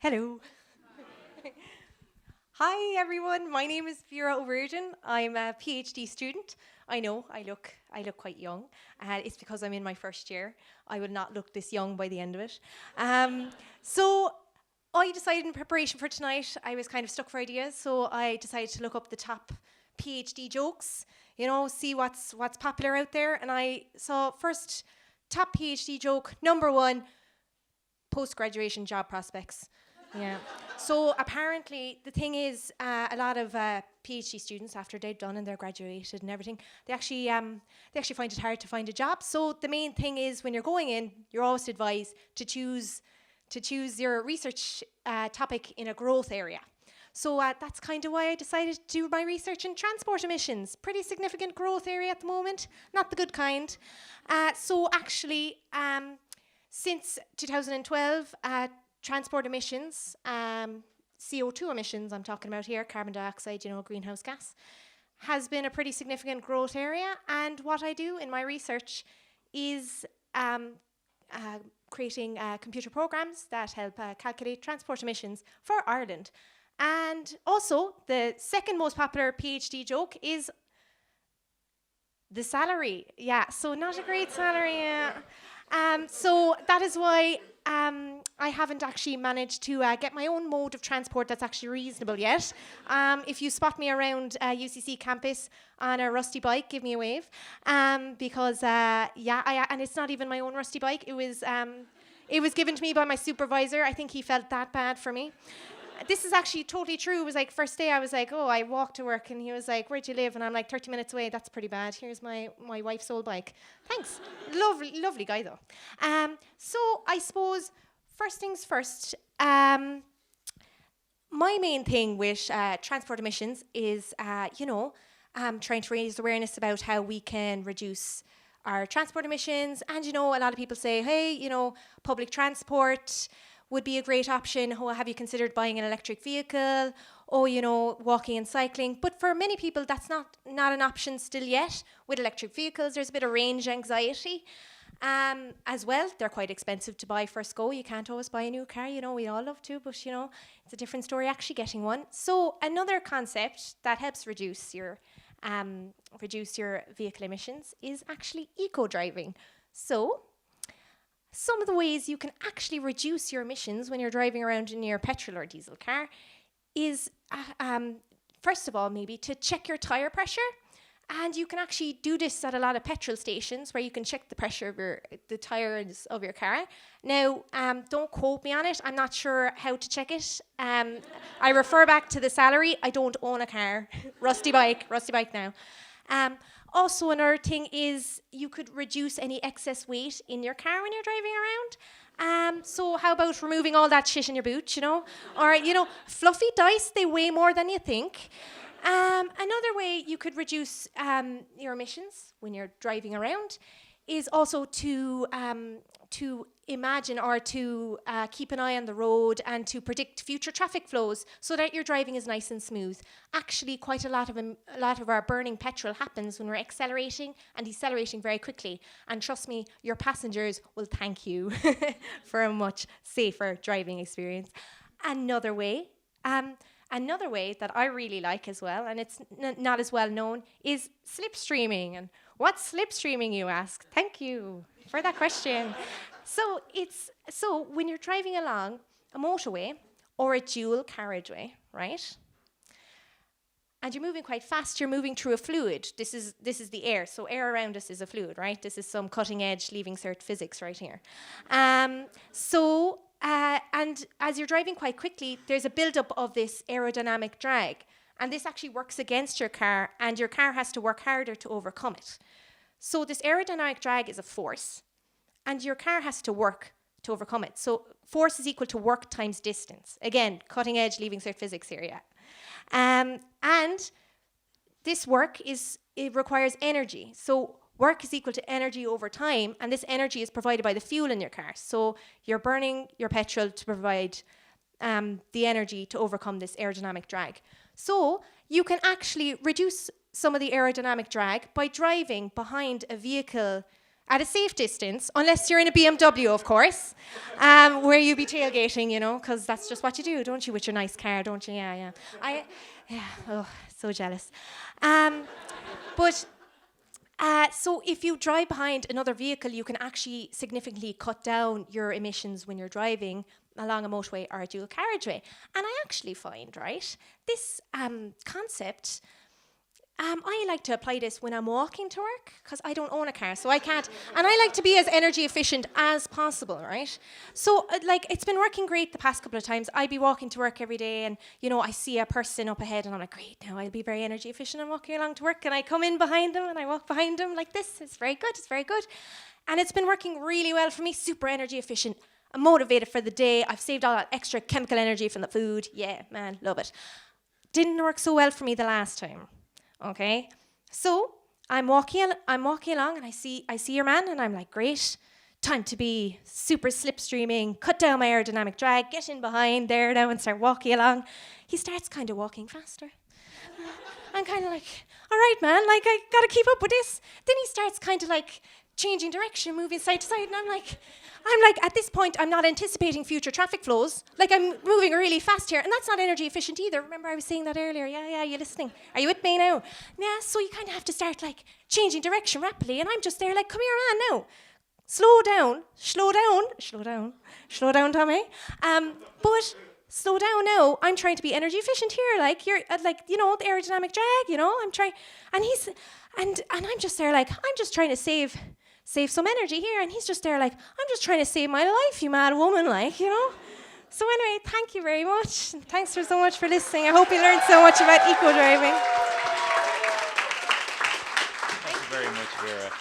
Hello. Hi everyone, my name is Vera. I'm a PhD student. I know I look quite young. It's because I'm in my first year. I will not look this young by the end of it. So I decided in preparation for tonight, I was kind of stuck for ideas, so I decided to look up the top PhD jokes, see what's popular out there, and I saw first top PhD joke number one, post-graduation job prospects. Yeah. So apparently, the thing is, a lot of PhD students, after they've done and they're graduated and everything, they actually find it hard to find a job. So the main thing is, when you're going in, you're always advised to choose your research topic in a growth area. So that's kind of why I decided to do my research in transport emissions. Pretty significant growth area at the moment, not the good kind. So actually, since 2012, transport emissions, CO2 emissions I'm talking about here, carbon dioxide, greenhouse gas, has been a pretty significant growth area. And what I do in my research is creating computer programs that help calculate transport emissions for Ireland. And also, the second most popular PhD joke is the salary. Yeah, so not a great salary. So that is why I haven't actually managed to get my own mode of transport that's actually reasonable yet. If you spot me around UCC campus on a rusty bike, give me a wave. Because, and it's not even my own rusty bike. It was given to me by my supervisor. I think he felt that bad for me. This is actually totally true. It was like, first day I was like, oh, I walk to work. And he was like, where'd you live? And I'm like, 30 minutes away. That's pretty bad. Here's my wife's old bike. Thanks. Lovely guy, though. So I suppose, first things first, my main thing with transport emissions is, trying to raise awareness about how we can reduce our transport emissions. And, a lot of people say, hey, public transport would be a great option. Oh, have you considered buying an electric vehicle? Oh, walking and cycling. But for many people, that's not an option still yet. With electric vehicles, there's a bit of range anxiety. As well, they're quite expensive to buy first go. You can't always buy a new car, we all love to, but it's a different story actually getting one. So another concept that helps reduce your vehicle emissions is actually eco-driving. So some of the ways you can actually reduce your emissions when you're driving around in your petrol or diesel car is, first of all, maybe to check your tire pressure. And you can actually do this at a lot of petrol stations where you can check the pressure of the tires of your car. Now, don't quote me on it. I'm not sure how to check it. I refer back to the salary. I don't own a car. Rusty bike now. Also, another thing is you could reduce any excess weight in your car when you're driving around. So how about removing all that shit in your boot, Or, fluffy dice, they weigh more than you think. Another way you could reduce your emissions when you're driving around is also to imagine or to keep an eye on the road and to predict future traffic flows so that your driving is nice and smooth. Actually, quite a lot of our burning petrol happens when we're accelerating and decelerating very quickly. And trust me, your passengers will thank you for a much safer driving experience. Another way that I really like as well, and it's not as well known, is slipstreaming. And what's slipstreaming, you ask? Thank you for that question. So when you're driving along a motorway or a dual carriageway, right? And you're moving quite fast, you're moving through a fluid. This is the air. So air around us is a fluid, right? This is some cutting edge leaving cert physics right here. And as you're driving quite quickly, there's a buildup of this aerodynamic drag. And this actually works against your car, and your car has to work harder to overcome it. So this aerodynamic drag is a force, and your car has to work to overcome it. So force is equal to work times distance. Again, cutting edge leaving cert physics here, yeah. And this work it requires energy. So work is equal to energy over time, and this energy is provided by the fuel in your car. So you're burning your petrol to provide the energy to overcome this aerodynamic drag. So you can actually reduce some of the aerodynamic drag by driving behind a vehicle at a safe distance, unless you're in a BMW, of course, where you be tailgating, you know, because that's just what you do, don't you, with your nice car, don't you? Yeah, yeah. Oh, so jealous. But so if you drive behind another vehicle, you can actually significantly cut down your emissions when you're driving along a motorway or a dual carriageway. And I actually find, right, this concept, I like to apply this when I'm walking to work, because I don't own a car, so I can't. And I like to be as energy efficient as possible, right? So, like, it's been working great the past couple of times. I'd be walking to work every day, and, you know, I see a person up ahead, and I'm like, great, now I'll be very energy efficient. I'm walking along to work, and I come in behind them, and I walk behind them like this. It's very good, it's very good. And it's been working really well for me, super energy efficient. I'm motivated for the day. I've saved all that extra chemical energy from the food. Yeah, man, love it. Didn't work so well for me the last time. Okay, so I'm walking along, and I see your man, and I'm like, great, time to be super slipstreaming, cut down my aerodynamic drag, get in behind there now and start walking along. He starts kind of walking faster. I'm kind of like, all right, man, like, I gotta keep up with this. Then he starts kind of like changing direction, moving side to side, and I'm like, at this point, I'm not anticipating future traffic flows. Like, I'm moving really fast here, and that's not energy efficient either. Remember I was saying that earlier? Yeah, you listening? Are you with me now? Yeah, so you kind of have to start, like, changing direction rapidly, and I'm just there like, come here, man, now. Slow down, Tommy. But slow down now. I'm trying to be energy efficient here. Like, you're, you know, the aerodynamic drag, you know, I'm trying, and I'm just there like, I'm just trying to save some energy here, and he's just there like, I'm just trying to save my life, you mad woman, like, you know. So anyway, thank you very much. Thanks so much for listening. I hope you learned so much about eco-driving. Thank you very much, Vera.